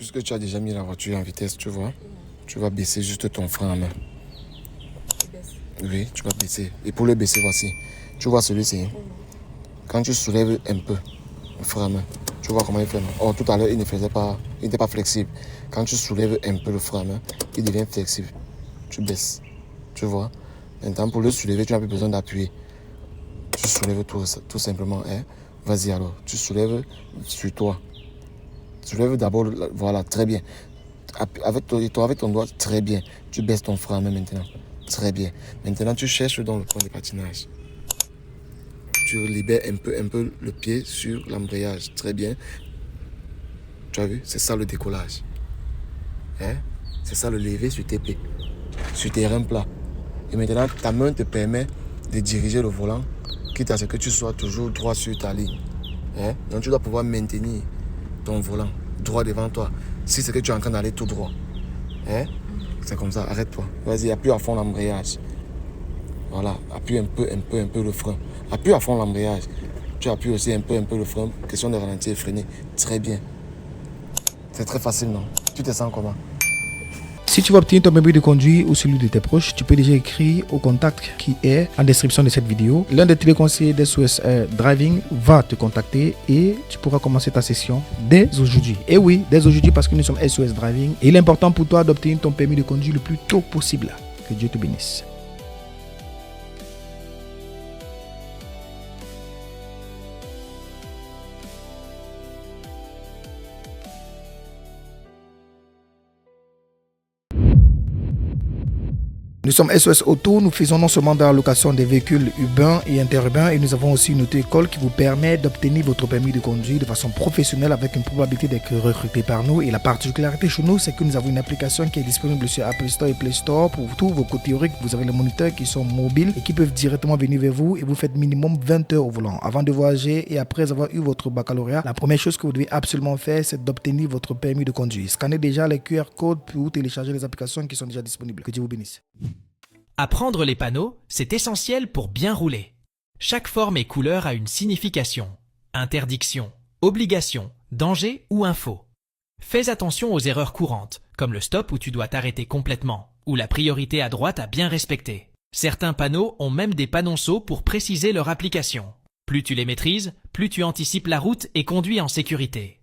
Puisque tu as déjà mis la voiture en vitesse, tu vois, tu vas baisser juste ton frein à main. Oui, tu vas baisser. Et pour le baisser, voici. Tu vois celui-ci. Quand tu soulèves un peu le frein à main, tu vois comment il fait. Oh, tout à l'heure, il n'était pas flexible. Quand tu soulèves un peu le frein à main, il devient flexible. Tu baisses. Tu vois. Maintenant, pour le soulever, tu n'as plus besoin d'appuyer. Tu soulèves tout simplement. Hein? Vas-y alors. Tu soulèves sur toi. Tu soulèves d'abord, voilà, très bien. Avec ton doigt, très bien. Tu baisses ton frein à main maintenant. Très bien. Maintenant, tu cherches dans le point de patinage. Tu libères un peu le pied sur l'embrayage. Très bien. Tu as vu? C'est ça le décollage. Hein? C'est ça le lever sur tes pieds. Sur terrain plat. Et maintenant, ta main te permet de diriger le volant, quitte à ce que tu sois toujours droit sur ta ligne. Hein? Donc, tu dois pouvoir maintenir ton volant droit devant toi. Si c'est que tu es en train d'aller tout droit. Hein? C'est comme ça, arrête-toi. Vas-y, appuie à fond l'embrayage. Voilà, appuie un peu le frein. Appuie à fond l'embrayage. Tu appuies aussi un peu le frein. Question de ralentir et freiner. Très bien. C'est très facile, non? Tu te sens comment? Si tu veux obtenir ton permis de conduire ou celui de tes proches, tu peux déjà écrire au contact qui est en description de cette vidéo. L'un des téléconseillers d'SOS Driving va te contacter et tu pourras commencer ta session dès aujourd'hui. Et oui, dès aujourd'hui parce que nous sommes SOS Driving. Et il est important pour toi d'obtenir ton permis de conduire le plus tôt possible. Que Dieu te bénisse. Nous sommes SOS Auto, nous faisons non seulement de la location des véhicules urbains et interurbains et nous avons aussi une auto-école qui vous permet d'obtenir votre permis de conduire de façon professionnelle avec une probabilité d'être recruté par nous. Et la particularité chez nous, c'est que nous avons une application qui est disponible sur Apple Store et Play Store pour tous vos cours théoriques. Vous avez les moniteurs qui sont mobiles et qui peuvent directement venir vers vous et vous faites minimum 20 heures au volant. Avant de voyager et après avoir eu votre baccalauréat, la première chose que vous devez absolument faire, c'est d'obtenir votre permis de conduire. Scannez déjà les QR codes pour télécharger les applications qui sont déjà disponibles. Que Dieu vous bénisse. Apprendre les panneaux, c'est essentiel pour bien rouler. Chaque forme et couleur a une signification. Interdiction, obligation, danger ou info. Fais attention aux erreurs courantes, comme le stop où tu dois t'arrêter complètement, ou la priorité à droite à bien respecter. Certains panneaux ont même des panonceaux pour préciser leur application. Plus tu les maîtrises, plus tu anticipes la route et conduis en sécurité.